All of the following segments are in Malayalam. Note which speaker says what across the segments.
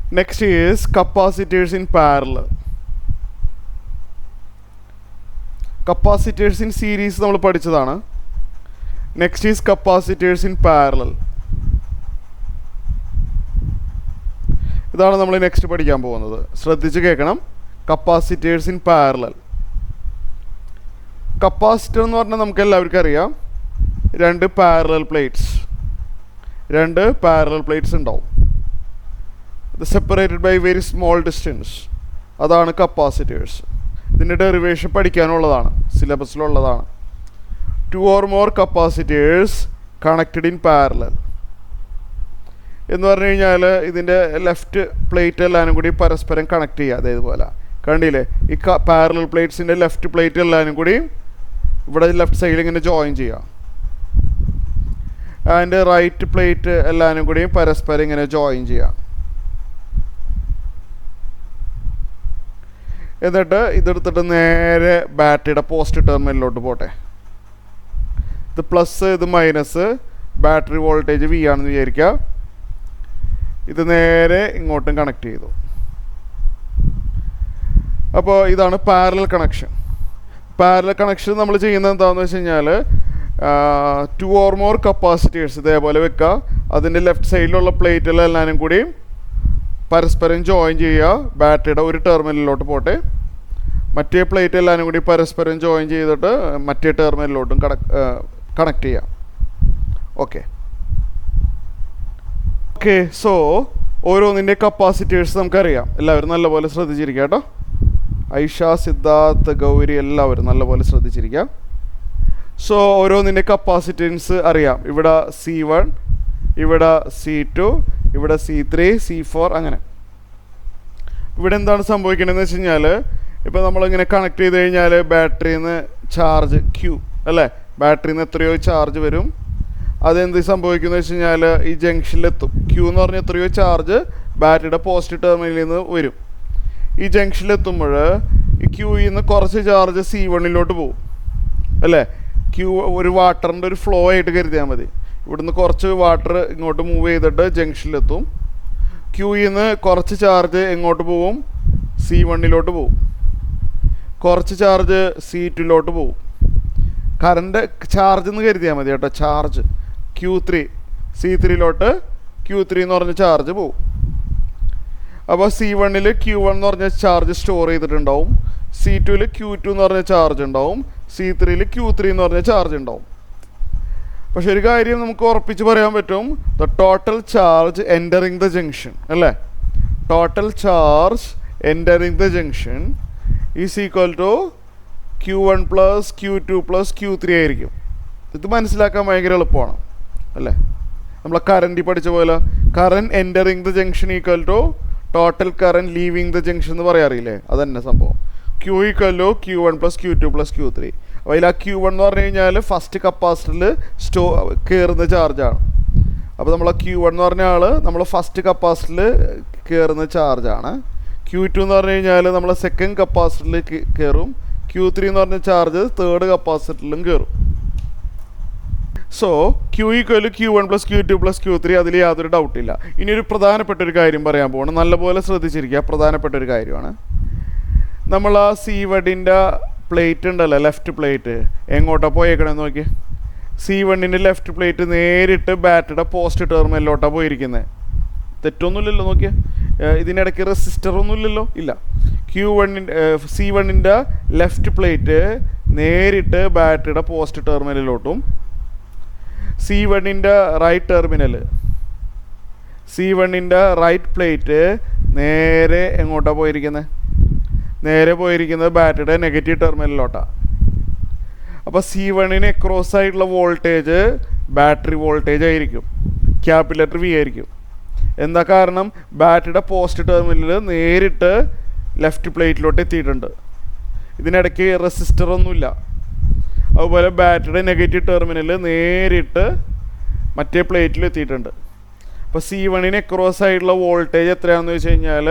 Speaker 1: Next is capacitors in parallel. Capacitors in series നമ്മൾ പഠിച്ചതാണ്. Next is capacitors in parallel. ഇതാണ് നമ്മൾ നെക്സ്റ്റ് പഠിക്കാൻ പോകുന്നത്. ശ്രദ്ധിച്ച് കേൾക്കണം. Capacitors in parallel. കപ്പാസിറ്റർ എന്ന് പറഞ്ഞാൽ നമുക്ക് എല്ലാവർക്കും അറിയാം, രണ്ട് പാരലൽ പ്ലേറ്റ്സ് ഉണ്ടാവും. ഇത് separated by very small distance. അതാണ് കപ്പാസിറ്റേഴ്സ്. ഇതിൻ്റെ ഡെറിവേഷൻ പഠിക്കാനുള്ളതാണ്, സിലബസിലുള്ളതാണ്. 2 or more capacitors connected in parallel എന്ന് പറഞ്ഞു കഴിഞ്ഞാൽ ഇതിൻ്റെ ലെഫ്റ്റ് പ്ലേറ്റ് എല്ലാവരും കൂടി പരസ്പരം കണക്ട് ചെയ്യുക. അതേപോലെ കണ്ടില്ലേ, ഈ പാരലൽ പ്ലേറ്റ്സിൻ്റെ ലെഫ്റ്റ് പ്ലേറ്റ് എല്ലാവരും കൂടി ഇവിടെ ലെഫ്റ്റ് സൈഡിൽ ഇങ്ങനെ ജോയിൻ ചെയ്യുക. അതിൻ്റെ റൈറ്റ് പ്ലേറ്റ് എല്ലാവരും കൂടി പരസ്പരം ഇങ്ങനെ ജോയിൻ ചെയ്യുക. എന്നിട്ട് ഇതെടുത്തിട്ട് നേരെ ബാറ്ററിയുടെ പോസ്റ്റ് ടെർമിനലിലോട്ട് പോട്ടെ. ഇത് പ്ലസ്, ഇത് മൈനസ്. ബാറ്ററി വോൾട്ടേജ് വി ആണെന്ന് വിചാരിക്കുക. ഇത് നേരെ ഇങ്ങോട്ടും കണക്ട് ചെയ്തു. അപ്പോൾ ഇതാണ് പാരലൽ കണക്ഷൻ. പാരലൽ കണക്ഷൻ നമ്മൾ ചെയ്യുന്നത് എന്താണെന്ന് വെച്ച് കഴിഞ്ഞാൽ 2 or more കപ്പാസിറ്റേഴ്സ് ഇതേപോലെ വെക്കുക. അതിൻ്റെ ലെഫ്റ്റ് സൈഡിലുള്ള പ്ലേറ്റിലെല്ലാവരും കൂടി പരസ്പരം ജോയിൻ ചെയ്യുക. ബാറ്ററിയുടെ ഒരു ടെർമിനലിലോട്ട് പോട്ടെ. മറ്റേ പ്ലേറ്റ് എല്ലാവരും കൂടി പരസ്പരം ജോയിൻ ചെയ്തിട്ട് മറ്റേ ടെർമിനലിലോട്ടും കണക്ട് ചെയ്യാം. ഓക്കെ, സോ ഓരോന്നിൻ്റെ കപ്പാസിറ്റേഴ്സ് നമുക്കറിയാം. എല്ലാവരും നല്ലപോലെ ശ്രദ്ധിച്ചിരിക്കുക കേട്ടോ. ഐഷ, സിദ്ധാർത്ഥ്, ഗൗരി എല്ലാവരും നല്ലപോലെ ശ്രദ്ധിച്ചിരിക്കുക. സോ ഓരോന്നിൻ്റെ കപ്പാസിറ്റൻസ് അറിയാം. ഇവിടെ C1, ഇവിടെ C2, ഇവിടെ C3, C4 അങ്ങനെ. ഇവിടെ എന്താണ് സംഭവിക്കണമെന്ന് വെച്ച് കഴിഞ്ഞാൽ, ഇപ്പോൾ നമ്മളിങ്ങനെ കണക്ട് ചെയ്ത് കഴിഞ്ഞാൽ ബാറ്ററിയിൽ നിന്ന് ചാർജ് Q അല്ലേ, ബാറ്ററിയിൽ നിന്ന് എത്രയോ ചാർജ് വരും. അതെന്ത് സംഭവിക്കുന്നത് വെച്ച് കഴിഞ്ഞാൽ ഈ ജംഗ്ഷനിലെത്തും. Q എന്ന് പറഞ്ഞാൽ എത്രയോ ചാർജ് ബാറ്ററിയുടെ പോസിറ്റീവ് ടെർമിനലിൽ നിന്ന് വരും. ഈ ജംഗ്ഷനിലെത്തുമ്പോൾ ഈ Qയിൽ നിന്ന് കുറച്ച് ചാർജ് C1 പോകും അല്ലേ. Q ഒരു വാട്ടറിൻ്റെ ഒരു ഫ്ലോ ആയിട്ട് കരുതിയാൽ മതി. ഇവിടുന്ന് കുറച്ച് വാട്ടർ ഇങ്ങോട്ട് മൂവ് ചെയ്തിട്ട് ജംഗ്ഷനിലെത്തും. Qയിൽ നിന്ന് കുറച്ച് ചാർജ് എങ്ങോട്ട് പോവും, C1 പോവും. കുറച്ച് ചാർജ് C2 പോവും. കറണ്ട് ചാർജ് എന്ന് കരുതിയാൽ മതി കേട്ടോ. ചാർജ് Q3, C3 Q3 എന്ന് പറഞ്ഞ ചാർജ് പോവും. അപ്പോൾ C1 Q1 എന്ന് പറഞ്ഞ ചാർജ് സ്റ്റോർ ചെയ്തിട്ടുണ്ടാവും. C2 Q2 എന്ന് പറഞ്ഞ ചാർജ് ഉണ്ടാവും. C3 Q3 എന്ന് പറഞ്ഞ ചാർജ് ഉണ്ടാവും. പക്ഷെ ഒരു കാര്യം നമുക്ക് ഉറപ്പിച്ച് പറയാൻ പറ്റും, the total charge entering the junction അല്ലേ. Total charge entering the junction is equal to Q1 + Q2 + Q3 ആയിരിക്കും. ഇത് മനസ്സിലാക്കാൻ ഭയങ്കര എളുപ്പമാണ് അല്ലേ. നമ്മളെ കറൻറ്റ് പഠിച്ച പോലെ current entering the junction equal to total current leaving the junction എന്ന് പറയാറില്ലേ, അതന്നെ സംഭവം. Q = Q1 + Q2 + Q3. അപ്പോൾ അതിൽ ആ Q1 എന്ന് പറഞ്ഞു കഴിഞ്ഞാൽ ഫസ്റ്റ് കപ്പാസിറ്ററിൽ കയറുന്ന ചാർജാണ്. അപ്പോൾ നമ്മൾ Q1 എന്ന് പറഞ്ഞ ആൾ നമ്മൾ ഫസ്റ്റ് കപ്പാസിറ്ററിൽ കയറുന്ന ചാർജാണ്. Q2 എന്ന് പറഞ്ഞു കഴിഞ്ഞാൽ നമ്മൾ സെക്കൻഡ് കപ്പാസിറ്ററിൽ കയറും. Q3 എന്ന് പറഞ്ഞ ചാർജ് തേർഡ് കപ്പാസിറ്ററിലും കയറും. So Q = Q1 + Q2 + Q3. അതിൽ യാതൊരു ഡൗട്ടില്ല. ഇനി ഒരു പ്രധാനപ്പെട്ട ഒരു കാര്യം പറയാൻ പോകണം. നല്ലപോലെ ശ്രദ്ധിച്ചിരിക്കുക. പ്രധാനപ്പെട്ട ഒരു കാര്യമാണ്. നമ്മൾ ആ C1 പ്ലേറ്റ് ഉണ്ടല്ലോ, ലെഫ്റ്റ് പ്ലേറ്റ് എങ്ങോട്ടാണ് പോയേക്കണമെന്ന് നോക്കി. C1 ലെഫ്റ്റ് പ്ലേറ്റ് നേരിട്ട് ബാറ്ററിയുടെ പോസ്റ്റ് ടെർമിനലിലോട്ടാണ് പോയിരിക്കുന്നത്. തെറ്റൊന്നുമില്ലല്ലോ നോക്കിയാൽ. ഇതിനിടയ്ക്ക് റെസിസ്റ്ററൊന്നുമില്ലല്ലോ, ഇല്ല. C1 ലെഫ്റ്റ് പ്ലേറ്റ് നേരിട്ട് ബാറ്ററിയുടെ പോസ്റ്റ് ടെർമിനലിലോട്ടും C1 റൈറ്റ് പ്ലേറ്റ് നേരെ എങ്ങോട്ടാണ് പോയിരിക്കുന്നത്, നേരെ പോയിരിക്കുന്നത് ബാറ്ററിയുടെ നെഗറ്റീവ് ടെർമിനലിലോട്ടാണ്. അപ്പോൾ C1 അക്രോസ് ആയിട്ടുള്ള വോൾട്ടേജ് ബാറ്ററി വോൾട്ടേജ് ആയിരിക്കും, ക്യാപിറ്റൽ V ആയിരിക്കും. എന്താ കാരണം, ബാറ്ററിയുടെ പോസ്റ്റ് ടെർമിനൽ നേരിട്ട് ലെഫ്റ്റ് പ്ലേറ്റിലോട്ട് എത്തിയിട്ടുണ്ട്. ഇതിനിടയ്ക്ക് റെസിസ്റ്ററൊന്നുമില്ല. അതുപോലെ ബാറ്ററിയുടെ നെഗറ്റീവ് ടെർമിനൽ നേരിട്ട് മറ്റേ പ്ലേറ്റിൽ എത്തിയിട്ടുണ്ട്. അപ്പോൾ C1 അക്രോസ് ആയിട്ടുള്ള വോൾട്ടേജ് എത്രയാണെന്ന് വെച്ച് കഴിഞ്ഞാൽ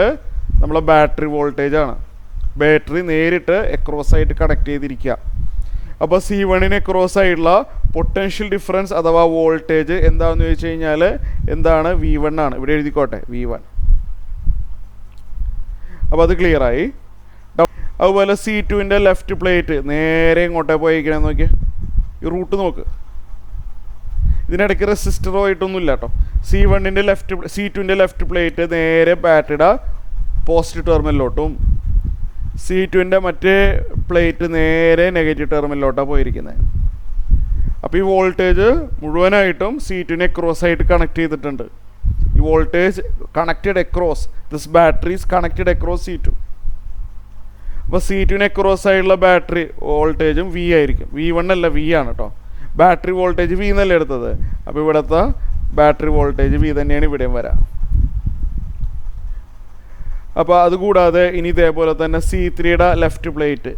Speaker 1: നമ്മളെ ബാറ്ററി വോൾട്ടേജാണ്. ബാറ്ററി നേരിട്ട് അക്രോസ് ആയിട്ട് കണക്ട് ചെയ്തിരിക്കുക. അപ്പോൾ C1 അക്രോസ് ആയിട്ടുള്ള പൊട്ടൻഷ്യൽ ഡിഫറൻസ് അഥവാ വോൾട്ടേജ് എന്താണെന്ന് ചോദിച്ചു കഴിഞ്ഞാൽ എന്താണ്, V1 ആണ്. ഇവിടെ എഴുതിക്കോട്ടെ, V1. അപ്പോൾ അത് ക്ലിയറായി. അതുപോലെ C2-ൻ്റെ ലെഫ്റ്റ് പ്ലേറ്റ് നേരെ ഇങ്ങോട്ടേ പോയിരിക്കണമെന്ന് നോക്കിയാൽ ഈ റൂട്ട് നോക്ക്. ഇതിനിടയ്ക്ക് റെസിസ്റ്ററോ ആയിട്ടൊന്നും ഇല്ല കേട്ടോ. C2-ൻ്റെ ലെഫ്റ്റ് പ്ലേറ്റ് നേരെ ബാറ്ററിയുടെ പോസിറ്റീവ് ടെർമിനലിലോട്ടും C2-ൻ്റെ മറ്റേ പ്ലേറ്റ് നേരെ നെഗറ്റീവ് ടെർമിനലിലോട്ടാണ് പോയിരിക്കുന്നത്. അപ്പോൾ ഈ വോൾട്ടേജ് മുഴുവനായിട്ടും C2-നെ ക്രോസ് ആയിട്ട് കണക്ട് ചെയ്തിട്ടുണ്ട്. ഈ voltage connected across this battery is connected across C2. അപ്പോൾ C2-നെ ക്രോസ് ആയിട്ടുള്ള ബാറ്ററി വോൾട്ടേജും V ആയിരിക്കും. V1 അല്ല, V ആണ് കേട്ടോ. ബാറ്ററി വോൾട്ടേജ് V എന്നല്ലേ എടുത്തത്. അപ്പോൾ ഇവിടുത്തെ ബാറ്ററി വോൾട്ടേജ് V തന്നെയാണ് ഇവിടെയും വരാം. അപ്പോൾ അതുകൂടാതെ ഇനി ഇതേപോലെ തന്നെ C3-യുടെ ലെഫ്റ്റ് പ്ലേറ്റ്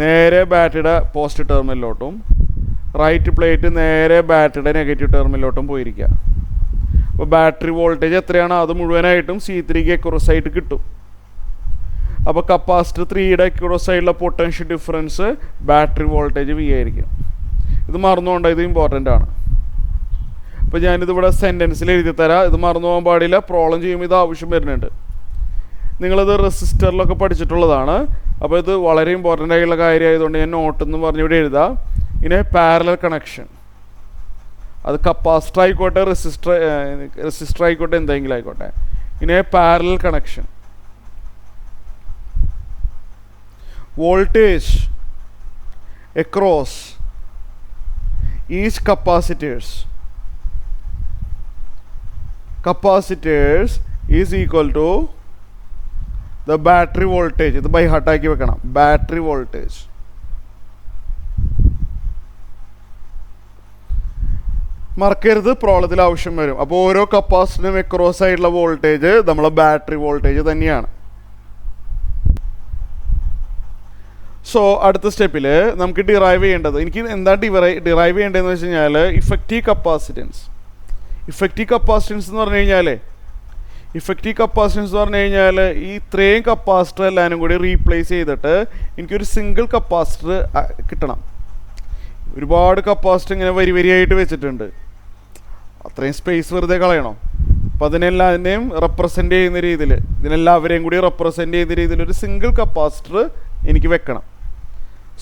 Speaker 1: നേരെ ബാറ്ററിയുടെ പോസിറ്റീവ് ടെർമിനലിലോട്ടും റൈറ്റ് പ്ലേറ്റ് നേരെ ബാറ്ററിയുടെ നെഗറ്റീവ് ടെർമിനലിലോട്ടും പോയിരിക്കുക. അപ്പോൾ ബാറ്ററി വോൾട്ടേജ് എത്രയാണോ അത് മുഴുവനായിട്ടും C3-ക്ക് അക്രോസ് ആയിട്ട് കിട്ടും. അപ്പോൾ കപ്പാസിറ്റർ 3-യുടെ അക്രോസ് ആയിട്ടുള്ള potential difference battery voltage V ആയിരിക്കും. ഇത് മറന്നുകൊണ്ട് ഇത് ഇമ്പോർട്ടൻ്റ് ആണ്. അപ്പോൾ ഞാനിതിവിടെ സെൻറ്റൻസിൽ എഴുതി തരാം. ഇത് മറന്നു പോകാൻ പാടില്ല. പ്രോബ്ലം ചെയ്യുമ്പോൾ ഇത് ആവശ്യം വരുന്നുണ്ട്. നിങ്ങളിത് റെസിസ്റ്ററിലൊക്കെ പഠിച്ചിട്ടുള്ളതാണ്. അപ്പോൾ ഇത് വളരെ ഇമ്പോർട്ടൻ്റ് ആയിട്ടുള്ള കാര്യമായതുകൊണ്ട് ഞാൻ നോട്ടെന്ന് പറഞ്ഞ് ഇവിടെ എഴുതാം. ഇനി പാരലൽ കണക്ഷൻ, അത് കപ്പാസിറ്റർ ആയിക്കോട്ടെ റെസിസ്റ്റർ ആയിക്കോട്ടെ എന്തെങ്കിലും ആയിക്കോട്ടെ. ഇനി parallel connection, voltage across each capacitors is equal to the battery voltage. ഇത് ബൈ ഹാർട്ടാക്കി വെക്കണം. ബാറ്ററി വോൾട്ടേജ് മറക്കരുത്, പ്രോബ്ലത്തിൽ ആവശ്യം വരും. അപ്പോൾ ഓരോ കപ്പാസിറ്ററിനും അക്രോസ് ആയിട്ടുള്ള വോൾട്ടേജ് നമ്മളെ ബാറ്ററി വോൾട്ടേജ് തന്നെയാണ്. സോ അടുത്ത സ്റ്റെപ്പിൽ നമുക്ക് ഡിറൈവ് ചെയ്യേണ്ടത്, എനിക്ക് എന്താ ഡിറൈവ് ചെയ്യേണ്ടതെന്ന് വെച്ച് കഴിഞ്ഞാൽ ഇഫക്റ്റീവ് കപ്പാസിറ്റൻസ് എന്ന് പറഞ്ഞു കഴിഞ്ഞാൽ ഈ ഇത്രയും കപ്പാസിറ്റർ എല്ലാവരും കൂടി റീപ്ലേസ് ചെയ്തിട്ട് എനിക്കൊരു സിംഗിൾ കപ്പാസിറ്റർ കിട്ടണം. ഒരുപാട് കപ്പാസിറ്റർ ഇങ്ങനെ വരിയായിട്ട് വെച്ചിട്ടുണ്ട്. അത്രയും സ്പേസ് വെറുതെ കളയണോ? അപ്പോൾ അതിനെല്ലാവരെയും റെപ്രസെൻ്റ് ചെയ്യുന്ന രീതിയിൽ, ഇതിനെല്ലാവരെയും കൂടി റെപ്രസെൻ്റ് ചെയ്യുന്ന രീതിയിൽ ഒരു സിംഗിൾ കപ്പാസിറ്റർ എനിക്ക് വെക്കണം.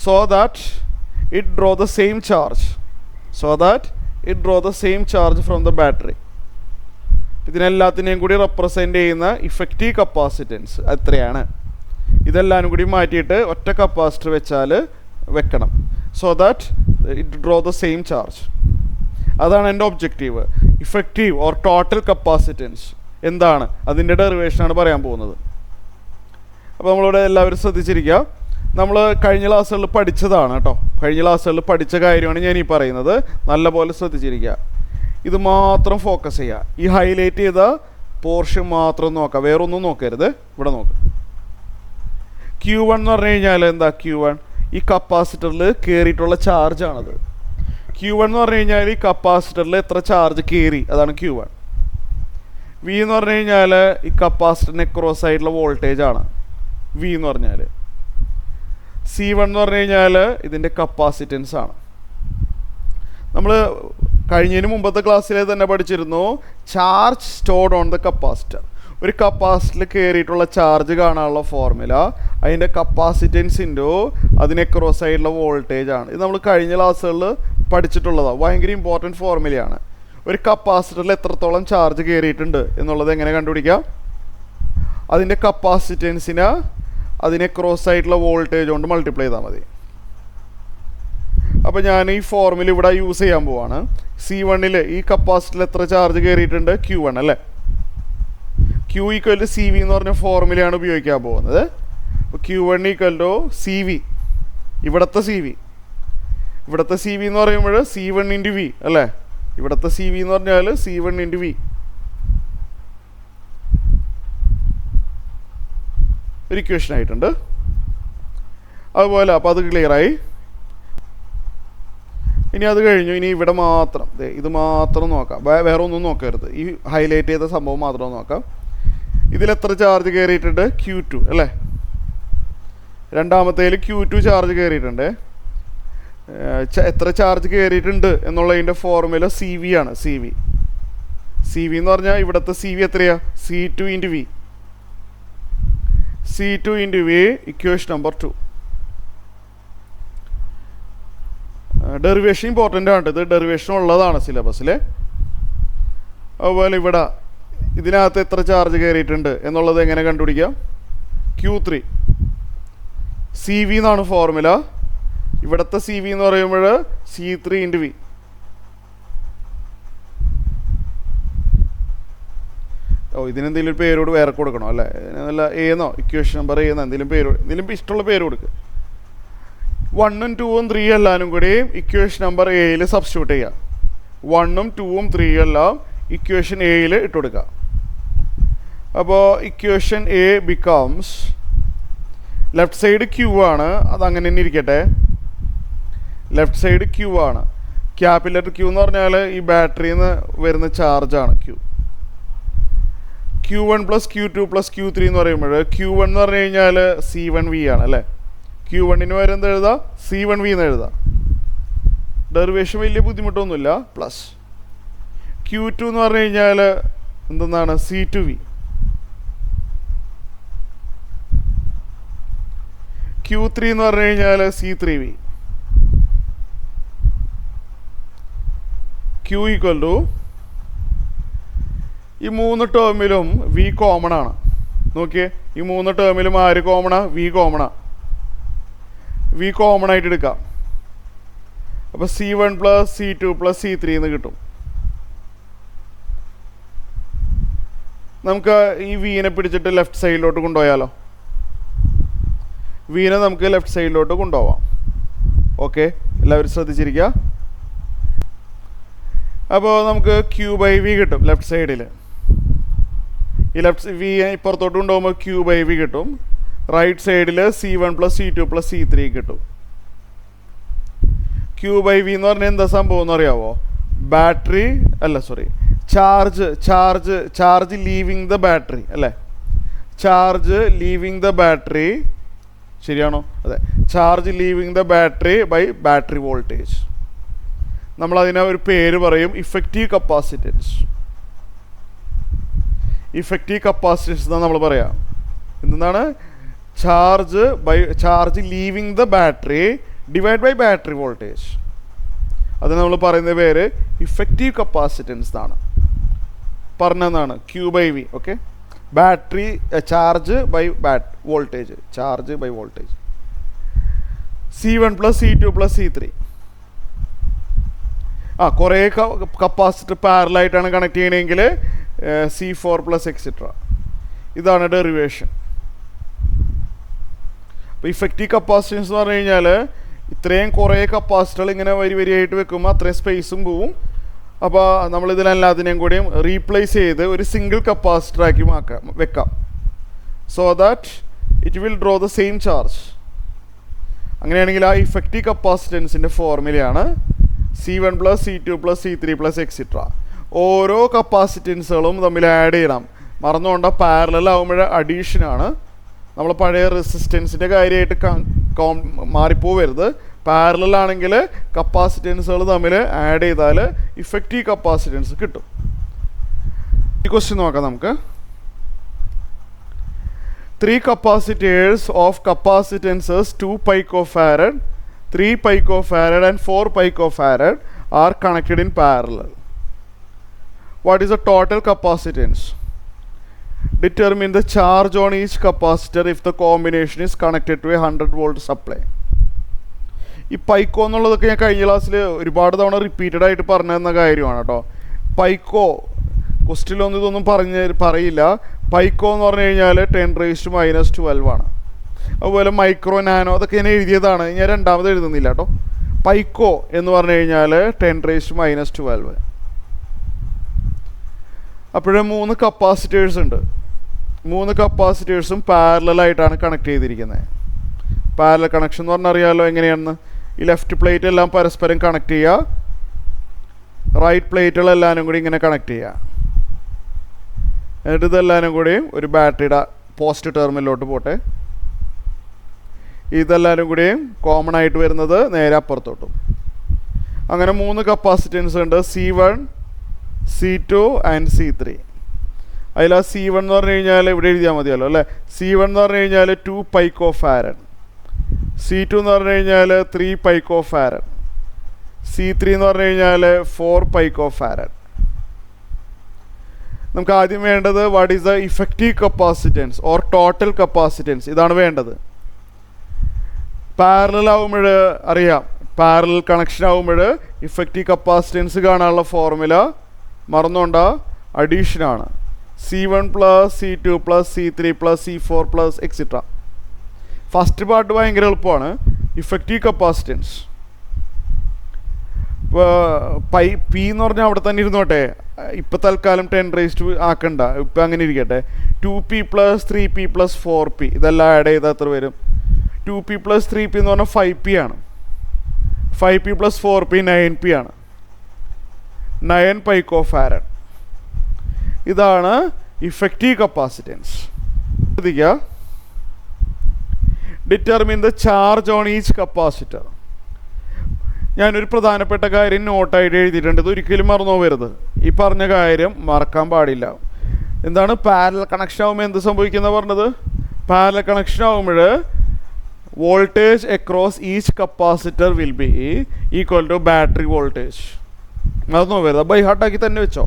Speaker 1: So that it draw the same charge from the battery. ഇതിനെല്ലാത്തിനെയും കൂടി റെപ്രസെൻ്റ് ചെയ്യുന്ന ഇഫക്റ്റീവ് കപ്പാസിറ്റൻസ് എത്രയാണ്? ഇതെല്ലാവരും കൂടി മാറ്റിയിട്ട് ഒറ്റ കപ്പാസിറ്റർ വെക്കണം. So that it draw the same charge. അതാണ് എൻ്റെ objective. Effective or total capacitance എന്താണ്, അതിൻ്റെ ഡെറിവേഷനാണ് പറയാൻ പോകുന്നത്. അപ്പോൾ നമ്മളിവിടെ എല്ലാവരും ശ്രദ്ധിച്ചിരിക്കുക. നമ്മൾ കഴിഞ്ഞ ക്ലാസ്സുകളിൽ പഠിച്ചതാണ് കേട്ടോ. കഴിഞ്ഞ ക്ലാസ്സുകളിൽ പഠിച്ച കാര്യമാണ് ഞാൻ ഈ പറയുന്നത്. നല്ലപോലെ ശ്രദ്ധിച്ചിരിക്കുക. ഇത് മാത്രം ഫോക്കസ് ചെയ്യുക. ഈ ഹൈലൈറ്റ് ചെയ്ത പോർഷൻ മാത്രം നോക്കുക, വേറൊന്നും നോക്കരുത്. ഇവിടെ നോക്ക്. Q1 എന്ന് പറഞ്ഞു കഴിഞ്ഞാൽ എന്താ? Q1 ഈ കപ്പാസിറ്ററിൽ കയറിയിട്ടുള്ള ചാർജാണത്. Q1 എന്ന് പറഞ്ഞു കഴിഞ്ഞാൽ ഈ കപ്പാസിറ്ററിൽ എത്ര ചാർജ് കയറി, അതാണ് Q1. V എന്ന് പറഞ്ഞു കഴിഞ്ഞാൽ ഈ കപ്പാസിറ്ററിന് ക്രോസ് ആയിട്ടുള്ള വോൾട്ടേജ് ആണ് V എന്ന് പറഞ്ഞാൽ. C1 എന്ന് പറഞ്ഞു കഴിഞ്ഞാൽ ഇതിൻ്റെ കപ്പാസിറ്റൻസ് ആണ്. നമ്മൾ കഴിഞ്ഞതിന് മുമ്പത്തെ ക്ലാസ്സിൽ തന്നെ പഠിച്ചിരുന്നു charge stored on the capacitor. ഒരു കപ്പാസിറ്ററിൽ കയറിയിട്ടുള്ള ചാർജ് കാണാനുള്ള ഫോർമുല അതിൻ്റെ കപ്പാസിറ്റൻസ് ഇൻറ്റു അതിനെ ക്രോസ് ആയിട്ടുള്ള വോൾട്ടേജ് ആണ്. ഇത് നമ്മൾ കഴിഞ്ഞ ക്ലാസ്സുകളിൽ പഠിച്ചിട്ടുള്ളതാണ്. ഭയങ്കര ഇമ്പോർട്ടൻറ്റ് ഫോർമുലയാണ്. ഒരു കപ്പാസിറ്ററിൽ എത്രത്തോളം ചാർജ് കയറിയിട്ടുണ്ട് എന്നുള്ളത് എങ്ങനെ കണ്ടുപിടിക്കാം? അതിൻ്റെ കപ്പാസിറ്റൻസിനെ അതിനെ ക്രോസ് ആയിട്ടുള്ള വോൾട്ടേജ് കൊണ്ട് മൾട്ടിപ്ലൈ ചെയ്താൽ മതി. അപ്പോൾ ഞാൻ ഈ ഫോർമുല ഇവിടെ യൂസ് ചെയ്യാൻ പോവാണ്. C1-ൽ ഈ കപ്പാസിറ്ററിൽ എത്ര ചാർജ് കയറിയിട്ടുണ്ട്? Q1 അല്ലേ. Q = CV എന്ന് പറഞ്ഞ ഫോർമുലയാണ് ഉപയോഗിക്കാൻ പോകുന്നത്. അപ്പോൾ Q1 = CV. ഇവിടുത്തെ CV എന്ന് പറയുമ്പോൾ C1 × V അല്ലേ. ഇവിടുത്തെ CV എന്ന് പറഞ്ഞാൽ C1 × V. ഒരു ഇക്വേഷൻ ആയിട്ടുണ്ട്. അതുപോലെ അപ്പോൾ അത് ക്ലിയറായി. ഇനി അത് കഴിഞ്ഞു. ഇനി ഇവിടെ മാത്രം ഇത് മാത്രം നോക്കാം, വേറെ ഒന്നും നോക്കരുത്. ഈ ഹൈലൈറ്റ് ചെയ്ത സംഭവം മാത്രം നോക്കാം. ഇതിലെത്ര ചാർജ് കയറിയിട്ടുണ്ട്? Q2 അല്ലേ. രണ്ടാമത്തേൽ Q2 ചാർജ് കയറിയിട്ടുണ്ട്. എത്ര ചാർജ് കയറിയിട്ടുണ്ട് എന്നുള്ളതിൻ്റെ ഫോർമുല CV ആണ്. CV എന്ന് പറഞ്ഞാൽ ഇവിടുത്തെ CV എത്രയാണ്? C2 × V. C2 into V, equation number 2. Derivation important ആണ്. ഇത് ഡെറിവേഷൻ ഉള്ളതാണ് സിലബസിൽ. അതുപോലെ ഇവിടെ ഇതിനകത്ത് എത്ര ചാർജ് കയറിയിട്ടുണ്ട് എന്നുള്ളത് എങ്ങനെ കണ്ടുപിടിക്കാം? Q3 CV എന്നാണ് ഫോർമുല. ഇവിടുത്തെ CV എന്ന് പറയുമ്പോൾ C3 into V. ഇതിനെന്തെങ്കിലും ഒരു പേരോട് വേറെ കൊടുക്കണോ അല്ലേ? നല്ല എന്നോ ഇക്വേഷൻ നമ്പർ എന്നോ എന്തെങ്കിലും ഇഷ്ടമുള്ള പേര് കൊടുക്കുക. 1ഉം 2ഉം 3 എല്ലാവരും കൂടി ഇക്വേഷൻ നമ്പർ എയിൽ സബ്സ്റ്റിറ്റ്യൂട്ട് ചെയ്യുക. 1ഉം 2ഉം 3 എല്ലാം ഇക്വേഷൻ എയിൽ ഇട്ട് കൊടുക്കുക. അപ്പോൾ equation A becomes, left side Q ആണ്, അതങ്ങനെ തന്നെ ഇരിക്കട്ടെ. ലെഫ്റ്റ് സൈഡ് Q ആണ്. ക്യാപിറ്റൽ Q എന്ന് പറഞ്ഞാൽ ഈ ബാറ്ററിയിൽ നിന്ന് വരുന്ന ചാർജാണ് Q. Q1 plus Q2 plus Q3 എന്ന് പറയുമ്പോൾ Q1 എന്ന് പറഞ്ഞു കഴിഞ്ഞാൽ C1V ആണ് അല്ലേ? Q1ന് വരെ എന്ത് എഴുതാം? C1V എന്ന് എഴുതാം. ഡെറിവേഷൻ വലിയ ബുദ്ധിമുട്ടൊന്നുമില്ല. പ്ലസ് Q2 എന്ന് പറഞ്ഞു കഴിഞ്ഞാൽ എന്തെന്നാണ്? C2V. Q3 എന്ന് പറഞ്ഞു കഴിഞ്ഞാൽ C3V. Q ഈക്വൽ ടു, ഈ 3 ടേമിലും V കോമൺ ആണ്. നോക്കിയേ, ഈ 3 ടേമിലും ആര് കോമണാ? V കോമണാ. V കോമൺ ആയിട്ട് എടുക്കാം. അപ്പോൾ C1 plus C2 plus C3 എന്ന് കിട്ടും. നമുക്ക് ഈ വീനെ പിടിച്ചിട്ട് ലെഫ്റ്റ് സൈഡിലോട്ട് കൊണ്ടുപോയാലോ? വീനെ നമുക്ക് ലെഫ്റ്റ് സൈഡിലോട്ട് കൊണ്ടുപോവാം. ഓക്കെ, എല്ലാവരും ശ്രദ്ധിച്ചിരിക്കുക. അപ്പോൾ നമുക്ക് Q/V കിട്ടും ലെഫ്റ്റ് സൈഡിൽ. ഈ ലെഫ്റ്റ് V ഇപ്പുറത്തോട്ട് കൊണ്ടുപോകുമ്പോൾ Q/V കിട്ടും. റൈറ്റ് സൈഡിൽ C1 plus C2 plus C3 കിട്ടും. Q/V എന്ന് പറഞ്ഞാൽ എന്താ സംഭവം എന്ന് അറിയാവോ? ബാറ്ററി അല്ല, sorry, charge leaving the battery അല്ലേ? ചാർജ് ലീവിങ് ദ ബാറ്ററി, ശരിയാണോ? അതെ, charge leaving the battery by battery voltage. നമ്മളതിനെ ഒരു പേര് പറയും, ഇഫക്റ്റീവ് കപ്പാസിറ്റൻസ്. ഇഫക്റ്റീവ് കപ്പാസിറ്റൻസ് എന്നാണ് നമ്മൾ പറയാം. എന്താണ്? Charge leaving the battery divide by battery voltage. അത് നമ്മൾ പറയുന്ന പേര് ഇഫക്റ്റീവ് കപ്പാസിറ്റൻസ് എന്നാണ്. പറഞ്ഞതാണ് Q/V. Okay, battery charge by voltage, charge by voltage. C1 plus C2 plus C3. കുറേ കപ്പാസിറ്റർ പാരലായിട്ടാണ് കണക്ട് ചെയ്യണമെങ്കിൽ C4 പ്ലസ് എക്സെട്ര. ഇതാണ് ഡെറിവേഷൻ. അപ്പോൾ ഇഫക്റ്റീവ് കപ്പാസിറ്റൻസ് എന്ന് പറഞ്ഞു കഴിഞ്ഞാൽ ഇത്രയും കുറേ കപ്പാസിറ്ററുകൾ ഇങ്ങനെ വരിയായിട്ട് വെക്കുമ്പോൾ അത്രയും സ്പേസും പോവും. അപ്പോൾ നമ്മളിതിലെല്ലാത്തിനെയും കൂടിയും റീപ്ലേസ് ചെയ്ത് ഒരു സിംഗിൾ കപ്പാസിറ്ററാക്കി വെക്കാം. So that it will draw the same charge. അങ്ങനെയാണെങ്കിൽ ആ ഇഫക്റ്റീവ് കപ്പാസിറ്റൻസിൻ്റെ ഫോർമുലയാണ് C1 plus C2 plus C3 plus etcetera. ഓരോ കപ്പാസിറ്റൻസുകളും തമ്മിൽ ആഡ് ചെയ്യണം. മറന്നുകൊണ്ട് പാരലൽ ആകുമ്പോൾ അഡീഷനാണ്. നമ്മൾ പഴയ റെസിസ്റ്റൻസിൻ്റെ കാര്യമായിട്ട് മാറിപ്പോവരുത്. പാരലൽ ആണെങ്കിൽ കപ്പാസിറ്റൻസുകൾ തമ്മിൽ ആഡ് ചെയ്താൽ ഇഫക്റ്റീവ് കപ്പാസിറ്റൻസ് കിട്ടും. ഈ ക്വസ്റ്റ്യൻ നോക്കാം നമുക്ക്. 3 capacitors of capacitances 2 picofarad, 3 picofarad and 4 picofarad are connected in parallel. What is the total capacitance? Determine the charge on each capacitor if the combination is connected to a 100-volt supply. ഈ പൈക്കോ എന്നുള്ളതൊക്കെ ഞാൻ കഴിഞ്ഞ ക്ലാസ്സിൽ ഒരുപാട് തവണ റിപ്പീറ്റഡ് ആയിട്ട് പറഞ്ഞു തന്ന കാര്യമാണ് കേട്ടോ. പൈക്കോ ക്വസ്റ്റ്യനിലൊന്നും ഇതൊന്നും പറയില്ല. പൈക്കോ എന്ന് പറഞ്ഞു കഴിഞ്ഞാൽ 10⁻⁻12 ആണ്. അതുപോലെ മൈക്രോ നാനോ അതൊക്കെ ഞാൻ എഴുതിയതാണ്, ഞാൻ രണ്ടാമത് എഴുതുന്നില്ല കേട്ടോ. പൈക്കോ എന്ന് പറഞ്ഞു കഴിഞ്ഞാൽ 10⁻⁻12. അപ്പോഴേ 3 കപ്പാസിറ്റേഴ്സ് ഉണ്ട്. 3 കപ്പാസിറ്റേഴ്സും പാരലായിട്ടാണ് കണക്ട് ചെയ്തിരിക്കുന്നത്. പാരലൽ കണക്ഷൻ എന്ന് പറഞ്ഞാൽ അറിയാമല്ലോ എങ്ങനെയാണെന്ന്. ഈ ലെഫ്റ്റ് പ്ലേറ്റ് എല്ലാം പരസ്പരം കണക്ട് ചെയ്യുക, റൈറ്റ് പ്ലേറ്റുകളെല്ലാവരും കൂടി ഇങ്ങനെ കണക്ട് ചെയ്യുക. എന്നിട്ട് ഇതെല്ലാവരും കൂടിയും ഒരു ബാറ്ററിയുടെ പോസ്റ്റ് ടെർമിനലിലോട്ട് പോട്ടെ. ഇതെല്ലാവരും കൂടിയും കോമൺ ആയിട്ട് വരുന്നത് നേരെ അപ്പുറത്തോട്ടും. അങ്ങനെ 3 കപ്പാസിറ്റൻസ് ഉണ്ട്, C1, C2 ആൻഡ് C3. അതിൽ ആ C1 എന്ന് പറഞ്ഞു കഴിഞ്ഞാൽ ഇവിടെ എഴുതിയാൽ മതിയല്ലോ അല്ലേ. C1 എന്ന് പറഞ്ഞു കഴിഞ്ഞാൽ 2 പൈക്കോ ഫാരഡ്, C2 എന്ന് പറഞ്ഞു കഴിഞ്ഞാൽ 3 പൈക്കോ ഫാരഡ്, C3 എന്ന് പറഞ്ഞു കഴിഞ്ഞാൽ 4 പൈക്കോ ഫാരഡ്. നമുക്ക് ആദ്യം വേണ്ടത് what is the effective capacitance or total capacitance, ഇതാണ് വേണ്ടത്. പാരലൽ ആവുമ്പോൾ അറിയാം, പാരലൽ കണക്ഷൻ ആവുമ്പോൾ ഇഫക്റ്റീവ് കപ്പാസിറ്റൻസ് കാണാനുള്ള ഫോർമുല മറന്നുകൊണ്ട അഡീഷനാണ്. C1 plus C2 plus C3 plus C4 plus etcetera. First part ഭയങ്കര എളുപ്പമാണ്, ഇഫക്റ്റീവ് കപ്പാസിറ്റൻസ്. ഇപ്പോൾ പി എന്ന് പറഞ്ഞാൽ അവിടെ തന്നെ ഇരുന്നോട്ടെ, ഇപ്പം തൽക്കാലം 10 ആക്കണ്ട, ഇപ്പം അങ്ങനെ ഇരിക്കട്ടെ. 2p plus 3p plus 4p ഇതെല്ലാം ആഡ് ചെയ്താൽ എത്ര വരും? 2p പ്ലസ് 3p എന്ന് പറഞ്ഞാൽ 5p ആണ്. 5p പ്ലസ് 4p 9p ആണ്. 9 പൈക്കോ ഫാരഡ്. ഇതാണ് ഇഫക്റ്റീവ് കപ്പാസിറ്റൻസ്. ശ്രദ്ധിക്കുക, determine the charge on each capacitor. ഞാനൊരു പ്രധാനപ്പെട്ട കാര്യം നോട്ടായിട്ട് എഴുതിയിട്ടുണ്ട്, ഇത് ഒരിക്കലും മറന്നു പോകരുത്. ഈ പറഞ്ഞ കാര്യം മറക്കാൻ പാടില്ല. എന്താണ് പാരലൽ കണക്ഷൻ ആകുമ്പോൾ എന്ത് സംഭവിക്കുന്ന പറഞ്ഞത്? പാരലൽ കണക്ഷൻ ആകുമ്പോൾ voltage across each capacitor will be equal to battery voltage. അത് നോക്കരുത്, ബൈ ഹാർട്ടാക്കി തന്നെ വെച്ചോ.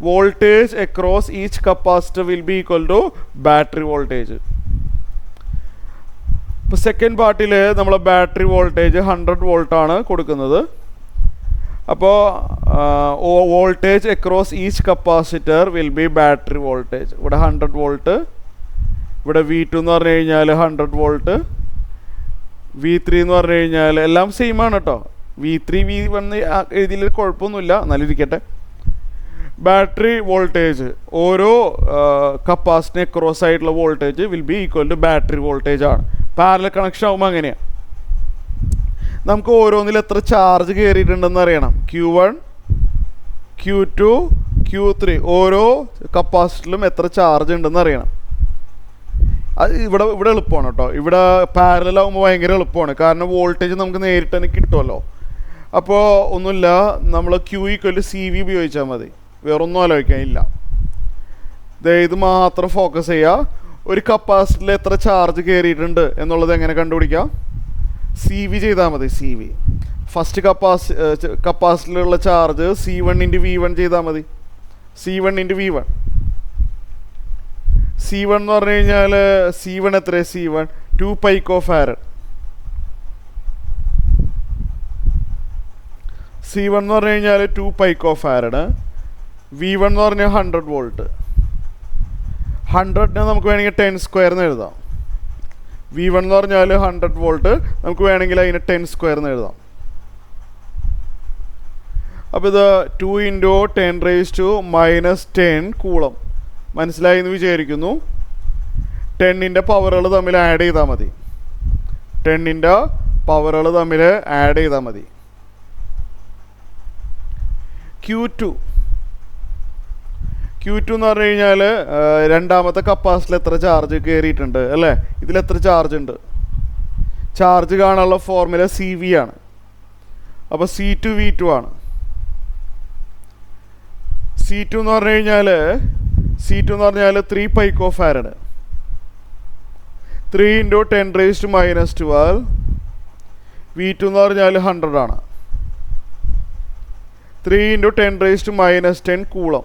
Speaker 1: Voltage across each capacitor will be equal to battery voltage. ഇപ്പോൾ സെക്കൻഡ് പാർട്ടിൽ നമ്മൾ ബാറ്ററി വോൾട്ടേജ് 100 വോൾട്ടാണ് കൊടുക്കുന്നത്. അപ്പോൾ voltage across each capacitor will be battery voltage. ഇവിടെ 100 വോൾട്ട്, ഇവിടെ V2 എന്ന് പറഞ്ഞു കഴിഞ്ഞാൽ 100 വോൾട്ട്, V3 എന്ന് പറഞ്ഞു കഴിഞ്ഞാൽ എല്ലാം സെയിം ആണ് കേട്ടോ. V3 V1 എഴുതിയിൽ കുഴപ്പമൊന്നുമില്ല, നല്ലിരിക്കട്ടെ. ബാറ്ററി വോൾട്ടേജ് ഓരോ കപ്പാസിറ്റിന് അക്രോസ് ആയിട്ടുള്ള voltage will be equal to battery voltage ആണ്. പാരലൽ കണക്ഷൻ ആകുമ്പോൾ അങ്ങനെയാണ്. നമുക്ക് ഓരോന്നിൽ എത്ര ചാർജ് കയറിയിട്ടുണ്ടെന്ന് അറിയണം. Q1, Q2, Q3 ഓരോ കപ്പാസിറ്ററിലും എത്ര ചാർജ് ഉണ്ടെന്ന് അറിയണം. അത് ഇവിടെ എളുപ്പമാണ് കേട്ടോ. ഇവിടെ പാരലൽ ആകുമ്പോൾ ഭയങ്കര എളുപ്പമാണ്, കാരണം വോൾട്ടേജ് നമുക്ക് നേരിട്ട് തന്നെ കിട്ടുമല്ലോ. അപ്പോൾ ഒന്നുമില്ല, നമ്മൾ Q=CV ഉപയോഗിച്ചാൽ മതി, വേറൊന്നും ആലോചിക്കാനില്ല. ഇത് മാത്രം ഫോക്കസ് ചെയ്യുക. ഒരു കപ്പാസിറ്ററിൽ എത്ര ചാർജ് കയറിയിട്ടുണ്ട് എന്നുള്ളത് എങ്ങനെ കണ്ടുപിടിക്കാം? CV ചെയ്താൽ മതി. CV first കപ്പാസിറ്ററിലുള്ള charge C1 × V1 ചെയ്താൽ മതി. C1 × V1. C1 എന്ന് പറഞ്ഞു കഴിഞ്ഞാൽ C1 എത്ര? C1 2 പൈക്കോ farad. C1 എന്ന് പറഞ്ഞു കഴിഞ്ഞാൽ 2 പൈക്കോ ഫാരഡ്. V1 എന്ന് പറഞ്ഞാൽ 100 വോൾട്ട്. 100നെ നമുക്ക് വേണമെങ്കിൽ 10² എന്ന് എഴുതാം. V1 എന്ന് പറഞ്ഞാൽ 100 വോൾട്ട്, നമുക്ക് വേണമെങ്കിൽ അതിനെ 10² എന്ന് എഴുതാം. അപ്പോൾ ഇത് 2 × 10⁻10 കൂളം. മനസ്സിലായി എന്ന് വിചാരിക്കുന്നു. 10ൻ്റെ പവറുകൾ തമ്മിൽ ആഡ് ചെയ്താൽ മതി. 10ൻ്റെ പവറുകൾ തമ്മിൽ ആഡ് ചെയ്താൽ മതി. Q2 എന്ന് പറഞ്ഞു കഴിഞ്ഞാൽ രണ്ടാമത്തെ കപ്പാസിറ്ററിൽ എത്ര ചാർജ് കയറിയിട്ടുണ്ട് അല്ലേ? ഇതിലെത്ര ചാർജ് ഉണ്ട്? ചാർജ് കാണാനുള്ള ഫോർമുല CV ആണ്. അപ്പോൾ C2 V2 ആണ്. C2 എന്ന് പറഞ്ഞു കഴിഞ്ഞാൽ 3 പൈക്കോ ഫാരഡ്. 3 × 10⁻12. V2 എന്ന് പറഞ്ഞാൽ 100 ആണ്. 3 × 10⁻10 കൂളം.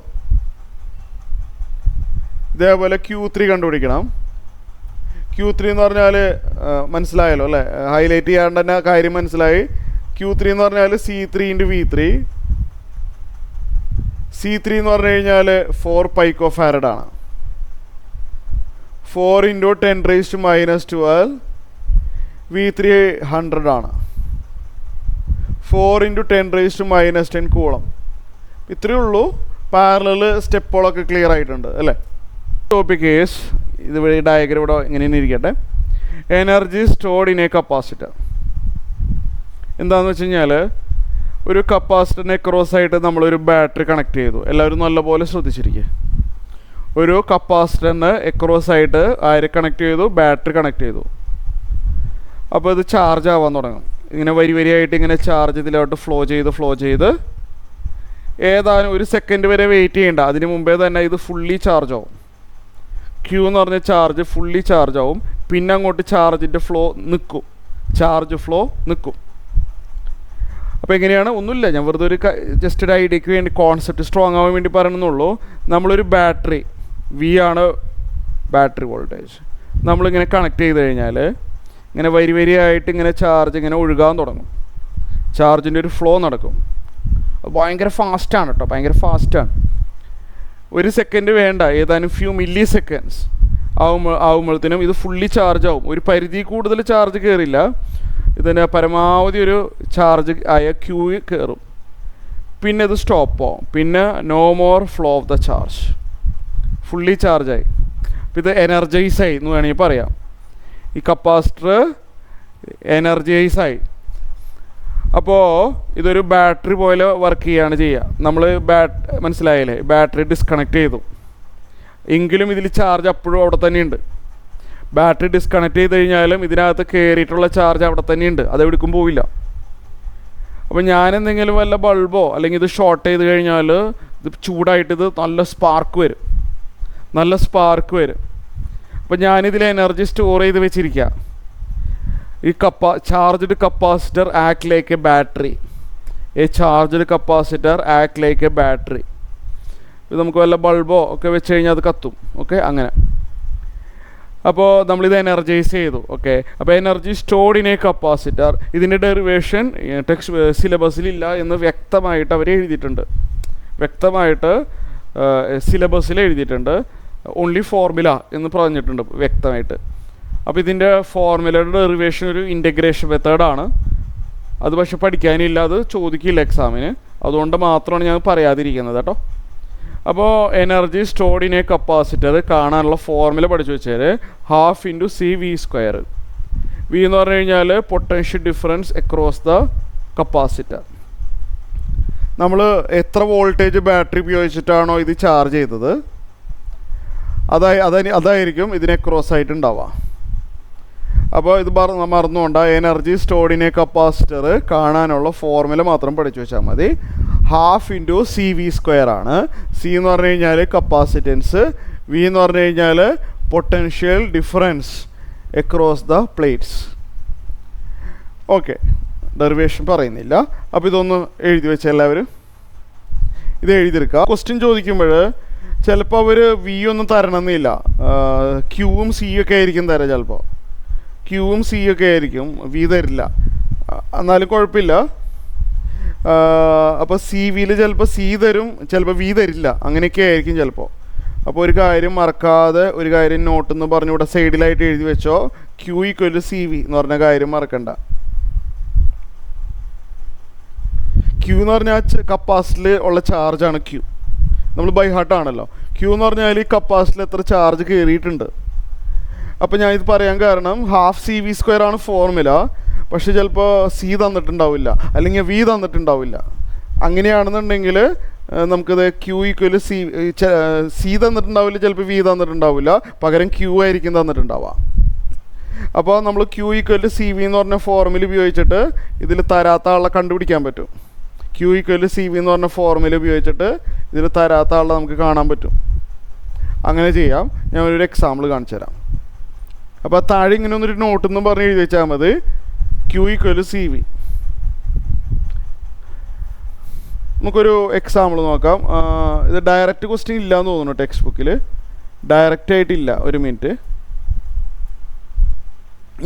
Speaker 1: ഇതേപോലെ Q3 കണ്ടുപിടിക്കണം. Q3 എന്ന് പറഞ്ഞാൽ മനസ്സിലായല്ലോ അല്ലേ? ഹൈലൈറ്റ് ചെയ്യാണ്ട് തന്നെ കാര്യം മനസ്സിലായി. Q3 എന്ന് പറഞ്ഞാൽ C3 × V3. C3 എന്ന് പറഞ്ഞു കഴിഞ്ഞാൽ 4 പൈക്കോ ഫാരഡ് ആണ്. 4 × 10⁻12. V3 100 ആണ്. 4 × 10⁻10 കൂളം. ഇത്രയേ ഉള്ളൂ. പാരലൽ സ്റ്റെപ്പുകളൊക്കെ ക്ലിയർ ആയിട്ടുണ്ട് അല്ലേ? ടോപ്പിക് ഈസ് ഇത് ഡയഗ്രം ഇവിടെ ഇങ്ങനെ ഇരിക്കട്ടെ. Energy stored in a capacitor. എന്താണെന്ന് വെച്ച് കഴിഞ്ഞാൽ ഒരു കപ്പാസിറ്ററിനെ ക്രോസ് ആയിട്ട് നമ്മളൊരു ബാറ്ററി കണക്ട് ചെയ്തു. എല്ലാവരും നല്ലപോലെ ശ്രദ്ധിച്ചിരിക്കുക. ഒരു കപ്പാസിറ്ററിന് എക്രോസ് ആയിട്ട് ആര് കണക്ട് ചെയ്തു? ബാറ്ററി കണക്ട് ചെയ്തു. അപ്പോൾ ഇത് ചാർജ് ആവാൻ തുടങ്ങും. ഇങ്ങനെ വരിയായിട്ട് ഇങ്ങനെ ചാർജ് ഇതിലോട്ട് ഫ്ലോ ചെയ്ത് ഏതാനും 1 സെക്കൻഡ് വരെ വെയിറ്റ് ചെയ്യേണ്ട, അതിന് മുമ്പേ തന്നെ ഇത് ഫുള്ളി ചാർജ് ആവും. ക്യൂ എന്ന് പറഞ്ഞ ചാർജ് ഫുള്ളി ചാർജ് ആവും. പിന്നെ അങ്ങോട്ട് ചാർജിൻ്റെ ഫ്ലോ നിൽക്കും, ചാർജ് ഫ്ലോ നിൽക്കും. അപ്പോൾ എങ്ങനെയാണ്? ഒന്നുമില്ല, ഞാൻ വെറുതെ ഒരു ജസ്റ്റ് ഒരു ഐഡിയക്ക് വേണ്ടി, കോൺസെപ്റ്റ് സ്ട്രോങ് ആവാൻ വേണ്ടി പറയണമെന്നുള്ളൂ. നമ്മളൊരു ബാറ്ററി, വി ആണ് ബാറ്ററി വോൾട്ടേജ്, നമ്മളിങ്ങനെ കണക്ട് ചെയ്ത് കഴിഞ്ഞാൽ ഇങ്ങനെ വരിയായിട്ട് ഇങ്ങനെ ചാർജ് ഇങ്ങനെ ഒഴുകാൻ തുടങ്ങും, ചാർജിൻ്റെ ഒരു ഫ്ലോ നടക്കും. ഭയങ്കര ഫാസ്റ്റാണ് കേട്ടോ, ഭയങ്കര ഫാസ്റ്റാണ്. ഒരു സെക്കൻഡ് വേണ്ട, ഏതാനും ഫ്യൂ മില്ലി സെക്കൻഡ്സ് ആവുമ്പോഴത്തേനും ഇത് ഫുള്ളി ചാർജ് ആവും. ഒരു പരിധി കൂടുതൽ ചാർജ് കയറില്ല, ഇതിന് പരമാവധി ഒരു ചാർജ് ആയ ക്യൂ കയറും. പിന്നെ ഇത് സ്റ്റോപ്പ് ആവും, പിന്നെ no more flow of the charge, fully ചാർജായി. അപ്പോൾ ഇത് എനർജൈസായി എന്ന് വേണമെങ്കിൽ പറയാം. ഈ കപ്പാസിറ്റർ എനർജൈസായി. അപ്പോൾ ഇതൊരു ബാറ്ററി പോലെ വർക്ക് ചെയ്യുകയാണ് ചെയ്യുക. നമ്മൾ മനസ്സിലായില്ലേ, ബാറ്ററി ഡിസ്കണക്ട് ചെയ്തു എങ്കിലും ഇതിൽ ചാർജ് അപ്പോഴും അവിടെ തന്നെയുണ്ട്. ബാറ്ററി ഡിസ്കണക്ട് ചെയ്ത് കഴിഞ്ഞാലും ഇതിനകത്ത് കയറിയിട്ടുള്ള ചാർജ് അവിടെ തന്നെയുണ്ട്, അതെവിടേക്കും പോവില്ല. അപ്പോൾ ഞാനെന്തെങ്കിലും വല്ല ബൾബോ അല്ലെങ്കിൽ ഇത് ഷോർട്ട് ചെയ്ത് കഴിഞ്ഞാൽ ഇത് ചൂടായിട്ട് ഇത് നല്ല സ്പാർക്ക് വരും, നല്ല സ്പാർക്ക് വരും. അപ്പോൾ ഞാനിതിൽ എനർജി സ്റ്റോർ ചെയ്ത് വെച്ചിരിക്കുക. ഈ charged capacitor act like A battery, A charged capacitor act like A battery. ഇത് നമുക്ക് വല്ല ബൾബോ ഒക്കെ വെച്ച് കഴിഞ്ഞാൽ അത് കത്തും. ഓക്കെ, അങ്ങനെ. അപ്പോൾ നമ്മളിത് എനർജൈസ് ചെയ്തു. ഓക്കെ, അപ്പോൾ energy stored in a capacitor, ഇതിൻ്റെ ഡെറിവേഷൻ ടെക്സ്റ്റ് സിലബസിലില്ല എന്ന് വ്യക്തമായിട്ട് അവർ എഴുതിയിട്ടുണ്ട്, വ്യക്തമായിട്ട് സിലബസിൽ എഴുതിയിട്ടുണ്ട്. ഓൺലി ഫോർമുല എന്ന് പറഞ്ഞിട്ടുണ്ട് വ്യക്തമായിട്ട്. അപ്പോൾ ഇതിൻ്റെ ഫോർമുലയുടെ ഡെറിവേഷൻ ഒരു ഇൻ്റഗ്രേഷൻ മെത്തേഡാണ്. അത് പക്ഷെ പഠിക്കാനില്ല, അത് ചോദിക്കില്ല എക്സാമിന്, അതുകൊണ്ട് മാത്രമാണ് ഞാൻ പറയാതിരിക്കുന്നത് കേട്ടോ. അപ്പോൾ energy stored in a capacitor കാണാനുള്ള ഫോർമുല പഠിച്ചു വെച്ചാൽ half into C V square. V എന്ന് പറഞ്ഞു കഴിഞ്ഞാൽ potential difference across the capacitor. നമ്മൾ എത്ര വോൾട്ടേജ് ബാറ്ററി ഉപയോഗിച്ചിട്ടാണോ ഇത് ചാർജ് ചെയ്തത് അതായിരിക്കും ഇതിനെ ക്രോസ് ആയിട്ട് ഉണ്ടാവുക. അപ്പോൾ ഇത് മറന്നുകൊണ്ട energy stored in a capacitor കാണാനുള്ള ഫോർമുല മാത്രം പഠിച്ചു വെച്ചാൽ മതി. Half into C V square ആണ്. സി എന്ന് പറഞ്ഞു കഴിഞ്ഞാൽ കപ്പാസിറ്റൻസ്, വി എന്ന് പറഞ്ഞു കഴിഞ്ഞാൽ potential difference across the plates. Okay, derivation പറയുന്നില്ല. അപ്പോൾ ഇതൊന്ന് എഴുതി വെച്ച എല്ലാവരും ഇത് എഴുതിയെടുക്കുക. ക്വസ്റ്റ്യൻ ചോദിക്കുമ്പോൾ ചിലപ്പോൾ അവർ വി ഒന്നും തരണമെന്നില്ല, ക്യൂവും സി ഒക്കെ ആയിരിക്കും തരാം. ചിലപ്പോൾ ക്യൂവും സി ഒക്കെ ആയിരിക്കും, വി തരില്ല. എന്നാലും കുഴപ്പമില്ല. അപ്പോൾ സി വിയിൽ ചിലപ്പോൾ സി തരും, ചിലപ്പോൾ വി തരില്ല, അങ്ങനെയൊക്കെ ആയിരിക്കും ചിലപ്പോൾ. അപ്പോൾ ഒരു കാര്യം മറക്കാതെ, ഒരു കാര്യം നോട്ടെന്ന് പറഞ്ഞ് ഇവിടെ സൈഡിലായിട്ട് എഴുതി വെച്ചോ, Q equal to C V എന്ന് പറഞ്ഞ കാര്യം മറക്കണ്ട. ക്യൂ എന്ന് പറഞ്ഞാൽ കപ്പാസിറ്ററിൽ ഉള്ള ചാർജാണ് ക്യൂ. നമ്മൾ ബൈ ഹാർട്ടാണല്ലോ. ക്യൂ എന്ന് പറഞ്ഞാൽ ഈ കപ്പാസിറ്ററിൽ എത്ര ചാർജ് കയറിയിട്ടുണ്ട്. അപ്പോൾ ഞാൻ ഇത് പറയാൻ കാരണം ഹാഫ് സി വി സ്ക്വയർ ആണ് ഫോർമുല, പക്ഷെ ചിലപ്പോൾ സി തന്നിട്ടുണ്ടാവില്ല അല്ലെങ്കിൽ വി തന്നിട്ടുണ്ടാവില്ല. അങ്ങനെയാണെന്നുണ്ടെങ്കിൽ നമുക്കിത് ക്യൂ ഈക്വൽ സി തന്നിട്ടുണ്ടാവില്ല, ചിലപ്പോൾ വി തന്നിട്ടുണ്ടാവില്ല, പകരം ക്യൂ ആയിരിക്കും തന്നിട്ടുണ്ടാവുക. അപ്പോൾ നമ്മൾ ക്യൂ ഈക്വൽ സി വി എന്ന് പറഞ്ഞ ഫോർമുല ഉപയോഗിച്ചിട്ട് ഇതിൽ തരാത്ത ആളെ കണ്ടുപിടിക്കാൻ പറ്റും. ക്യൂ ഈക്വൽ സി വി എന്ന് പറഞ്ഞ ഫോർമുല ഉപയോഗിച്ചിട്ട് ഇതിൽ തരാത്ത ആളെ നമുക്ക് കാണാൻ പറ്റും. അങ്ങനെ ചെയ്യാം. ഞാൻ ഒരു എക്സാമ്പിൾ കാണിച്ചു തരാം. അപ്പോൾ താഴെ ഇങ്ങനെ ഒന്നൊരു നോട്ടെന്നും പറഞ്ഞ് എഴുതി വെച്ചാൽ മതി, ക്യൂ ഈക്വൽ സി വി. നമുക്കൊരു എക്സാമ്പിൾ നോക്കാം. ഇത് ഡയറക്റ്റ് ക്വസ്റ്റ്യൻ ഇല്ലയെന്ന് തോന്നുന്നു ടെക്സ്റ്റ് ബുക്കിൽ, ഡയറക്റ്റ് ആയിട്ടില്ല. ഒരു മിനിറ്റ്,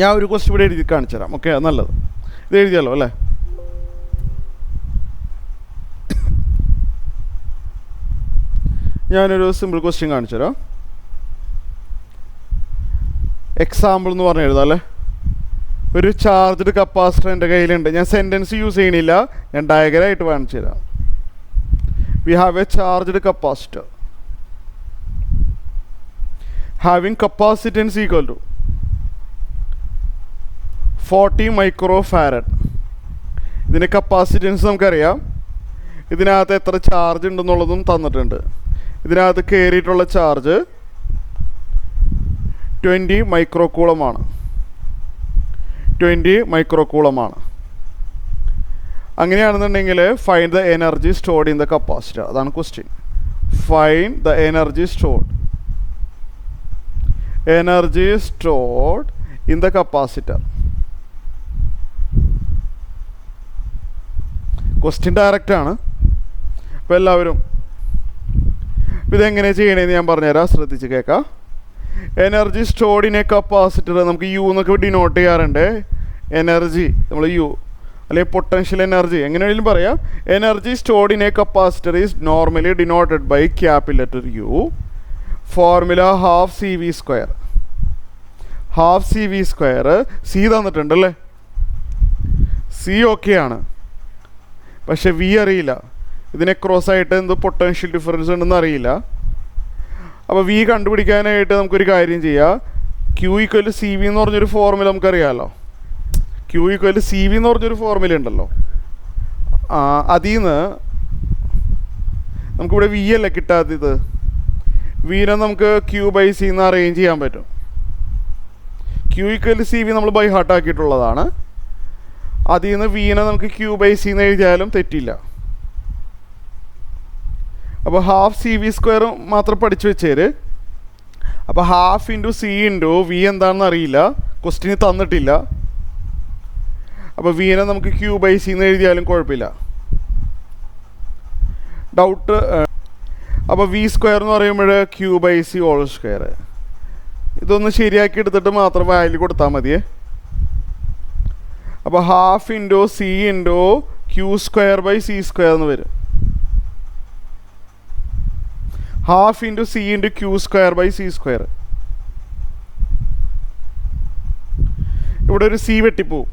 Speaker 1: ഞാൻ ഒരു ക്വസ്റ്റ്യൻ ഇവിടെ എഴുതി കാണിച്ചു തരാം. ഓക്കെ, നല്ലത്. ഇത് എഴുതിയല്ലോ അല്ലേ? ഞാനൊരു സിമ്പിൾ ക്വസ്റ്റ്യൻ കാണിച്ചു തരാം. എക്സാമ്പിൾ എന്ന് പറഞ്ഞ് എഴുതാം അല്ലേ? ഒരു ചാർജ്ഡ് കപ്പാസിറ്റർ എൻ്റെ കയ്യിലുണ്ട്. ഞാൻ സെൻറ്റൻസ് യൂസ് ചെയ്യണില്ല, ഞാൻ ഡയഗ്രാമായിട്ട് കാണിച്ചു തരാം. We have a charged capacitor having capacitance equal to 40 micro farad. ഇതിൻ്റെ കപ്പാസിറ്റൻസ് നമുക്കറിയാം. ഇതിനകത്ത് എത്ര ചാർജ് ഉണ്ടെന്നുള്ളതും തന്നിട്ടുണ്ട്. ഇതിനകത്ത് കയറിയിട്ടുള്ള ചാർജ് 20 മൈക്രോ കൂളമാണ്. 20 മൈക്രോ കൂളമാണ്. അങ്ങനെയാണെന്നുണ്ടെങ്കിൽ find the energy stored in the capacitor. അതാണ് question. Find the energy stored energy stored in the capacitor. Question direct ആണ്. അപ്പോൾ എല്ലാവരും ഇതെങ്ങനെ ചെയ്യണേന്ന് ഞാൻ പറഞ്ഞുതരാം, ശ്രദ്ധിച്ച് കേൾക്കാം. Energy stored in a capacitor നമുക്ക് യു എന്നൊക്കെ ഡിനോട്ട് ചെയ്യാറുണ്ട്. എനർജി നമ്മൾ യു അല്ലെങ്കിൽ പൊട്ടൻഷ്യൽ എനർജി എങ്ങനെ വേണമെങ്കിലും പറയാം. Energy stored in a capacitor is normally denoted by capital letter U. Formula half C V square. Half C V square C തന്നിട്ടുണ്ടല്ലേ, സി ഓക്കെയാണ്, പക്ഷെ വി അറിയില്ല. ഇതിനെ ക്രോസ് ആയിട്ട് എന്ത് പൊട്ടൻഷ്യൽ ഡിഫറൻസ് ഉണ്ടെന്ന് അറിയില്ല. അപ്പോൾ വി കണ്ടുപിടിക്കാനായിട്ട് നമുക്കൊരു കാര്യം ചെയ്യാം. ക്യൂ ഈക്വൽ സി വി എന്ന് പറഞ്ഞൊരു ഫോർമുല നമുക്കറിയാമല്ലോ. ക്യൂ ഈക്വൽ സി വി എന്ന് പറഞ്ഞൊരു ഫോർമുല ഉണ്ടല്ലോ. അതിൽ നിന്ന് നമുക്കിവിടെ വി അല്ലേ കിട്ടാത്തത്. വിനെ നമുക്ക് ക്യൂ ബൈ സി എന്ന് അറേഞ്ച് ചെയ്യാൻ പറ്റും. ക്യൂ ഈക്വൽ സി വി നമ്മൾ ബൈ ഹാർട്ട് ആക്കിയിട്ടുള്ളതാണ്. അതിൽ നിന്ന് വിനെ നമുക്ക് ക്യൂ ബൈ സി എന്ന് എഴുതിയാലും തെറ്റില്ല. അപ്പോൾ ഹാഫ് സി വി സ്ക്വയർ മാത്രം പഠിച്ചു വെച്ചേര്. അപ്പോൾ half into C into V എന്താണെന്ന് അറിയില്ല, ക്വസ്റ്റ്യന് തന്നിട്ടില്ല. അപ്പോൾ വിനെ നമുക്ക് ക്യൂ ബൈ സി എന്ന് എഴുതിയാലും കുഴപ്പമില്ല. ഡൗട്ട്. അപ്പോൾ വി സ്ക്വയർ എന്ന് പറയുമ്പോൾ Q by C whole square. ഇതൊന്ന് ശരിയാക്കി എടുത്തിട്ട് മാത്രം വാല്യൂ കൊടുത്താൽ മതിയേ. അപ്പോൾ half into C into Q square by C square എന്ന് വരും. Half into C into Q square by C square. ഇവിടെ ഒരു സി വെട്ടിപ്പോവും.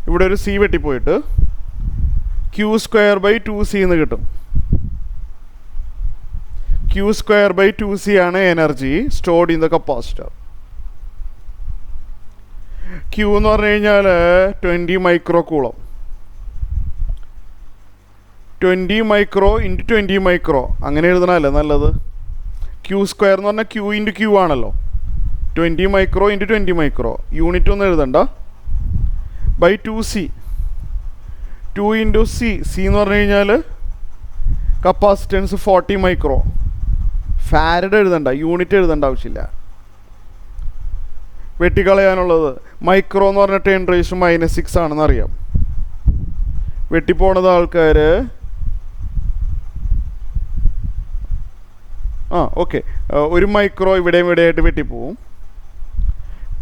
Speaker 1: ഇവിടെ ഒരു സി വെട്ടിപ്പോയിട്ട് ക്യൂ സ്ക്വയർ ബൈ 2c എന്ന് കിട്ടും. ക്യൂ സ്ക്വയർ ബൈ 2c ആണ് energy stored in the capacitor. Q എന്ന് പറഞ്ഞു കഴിഞ്ഞാൽ 20 micro coulomb. 20 micro into 20 micro അങ്ങനെ എഴുതണമല്ലേ നല്ലത്. ക്യൂ സ്ക്വയർ എന്ന് പറഞ്ഞാൽ ക്യൂ ഇൻറ്റു ക്യൂ ആണല്ലോ. 20 മൈക്രോ ഇൻറ്റു 20 മൈക്രോ, യൂണിറ്റ് ഒന്നും എഴുതണ്ട. By 2c. 2 into C. C എന്ന് പറഞ്ഞു കഴിഞ്ഞാൽ കപ്പാസിറ്റൻസ് 40 മൈക്രോ. ഫാരഡ് എഴുതണ്ട, യൂണിറ്റ് എഴുതേണ്ട ആവശ്യമില്ല. വെട്ടിക്കളയാനുള്ളത് മൈക്രോ എന്ന് പറഞ്ഞാൽ 10⁻⁻6 ആണെന്ന് അറിയാം. വെട്ടിപ്പോണത് ആൾക്കാർ ഓക്കെ. 1 മൈക്രോ ഇവിടെയും ഇവിടെയായിട്ട് വെട്ടിപ്പോവും.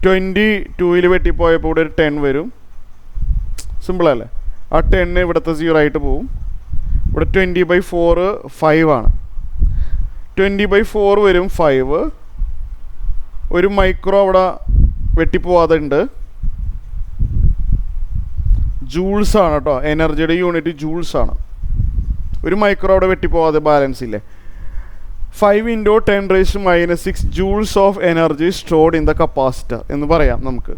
Speaker 1: 22 വെട്ടിപ്പോയപ്പോൾ ഇവിടെ ഒരു 10 വരും. സിമ്പിളല്ലേ. ആ 10 ഇവിടുത്തെ 0 ആയിട്ട് പോവും. ഇവിടെ 20/4 5 ആണ്. 20/4 വരും 5. 1 മൈക്രോ അവിടെ വെട്ടിപ്പോവാതെ ഉണ്ട്. ജൂൾസ് ആണ് കേട്ടോ, എനർജിയുടെ യൂണിറ്റ് ജൂൾസ് ആണ്. 1 മൈക്രോ അവിടെ വെട്ടിപ്പോവാതെ ബാലൻസ് ഇല്ലേ. 5 into 10⁻⁻6 joules of energy stored in the capacitor എന്ന് പറയാം നമുക്ക്.